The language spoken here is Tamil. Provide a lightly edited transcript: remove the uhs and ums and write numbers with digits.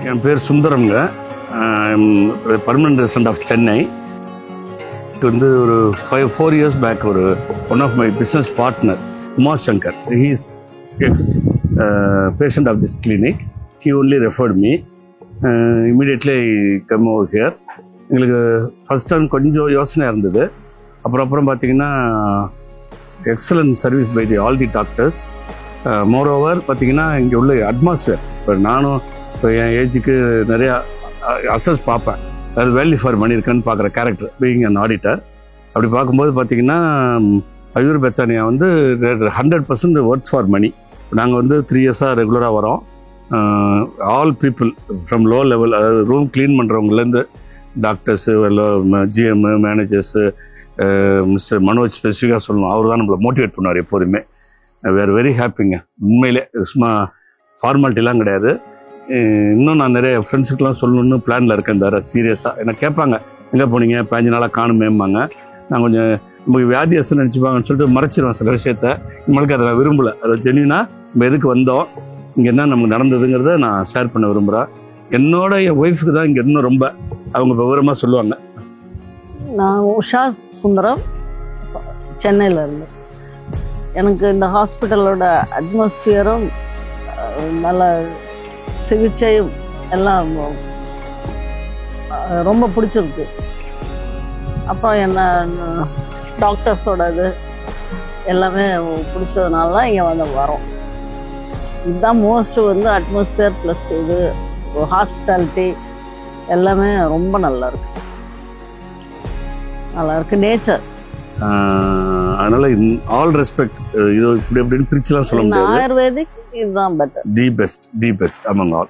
என் பேர் சுந்தரம்ங்க. Permanent resident of Chennai. வந்து ஒரு 4 years பேக் ஒரு one of my business partner Umas Shankar, he is ex patient of this clinic. He only referred me. Immediately come over here. எங்களுக்கு ஃபஸ்ட் டைம் கொஞ்சம் யோசனையாக இருந்தது. அப்புறம் பார்த்தீங்கன்னா excellent service by all the doctors. Moreover பார்த்தீங்கன்னா இங்கே உள்ள அட்மாஸ்பியர், இப்போ நானும் இப்போ என் ஏஜுக்கு நிறையா அசஸ் பார்ப்பேன், அது வேல்யூ ஃபார் மணி இருக்குன்னு பார்க்குற கேரக்டர் பீயிங் அன் ஆடிட்டர். அப்படி பார்க்கும்போது பார்த்தீங்கன்னா அயூர் பெத்தானியா வந்து 100% ஒர்த் ஃபார் மணி. நாங்கள் வந்து 3 years ரெகுலராக வரோம். All people from low level, அதாவது ரூம் க்ளீன் பண்ணுறவங்கலேருந்து doctors, GM, managers, mister Manoj ஸ்பெசிஃபிக்காக சொல்லணும், அவர் தான் நம்மளை மோட்டிவேட் பண்ணுவார் எப்போதுமே. வேறு வெரி ஹாப்பிங்க. உண்மையிலே சும்மா ஃபார்மாலிட்டிலாம் கிடையாது. இன்னும் நான் நிறைய ஃப்ரெண்ட்ஸுக்கெலாம் சொல்லணுன்னு பிளானில் இருக்கேன். வேறு சீரியஸாக என்ன கேட்பாங்க, எங்கே போனீங்க 15 நாளாக காணுமேம்பாங்க. நான் கொஞ்சம் நமக்கு வியாதியாசம் நினச்சிப்பாங்கன்னு சொல்லிட்டு மறைச்சிடுவேன் சில விஷயத்த. நம்மளுக்கு அதை நான் விரும்பலை. அதை ஜென்யூனாக நம்ம எதுக்கு வந்தோம், இங்கே என்ன நமக்கு நடந்ததுங்கிறத நான் ஷேர் பண்ண விரும்புகிறேன். என்னோட என் ஒய்ஃபுக்கு தான் இங்கே இன்னும் ரொம்ப அவங்க விவரமாக சொல்லுவாங்க. நான் உஷா சுந்தரம், சென்னையில் இருந்தேன். எனக்கு இந்த ஹாஸ்பிட்டலோட அட்மாஸ்பியரும் நல்ல சிகிச்சையும் எல்லாம் ரொம்ப பிடிச்சிருக்கு. அப்புறம் என்ன டாக்டர்ஸோட இது எல்லாமே பிடிச்சதுனால தான் இங்கே வந்து வரோம். இதுதான் மோஸ்ட் வந்து அட்மாஸ்பியர் ப்ளஸ் இது ஹாஸ்பிட்டாலிட்டி எல்லாமே ரொம்ப நல்லா இருக்கு நேச்சர். அதனால ஆல் ரெஸ்பெக்ட். இது இப்படி எப்படின்னு பிரிச்சுலாம் சொல்ல முடியாது. ஆயுர்வேதிக் இதுதான் better, the best among all.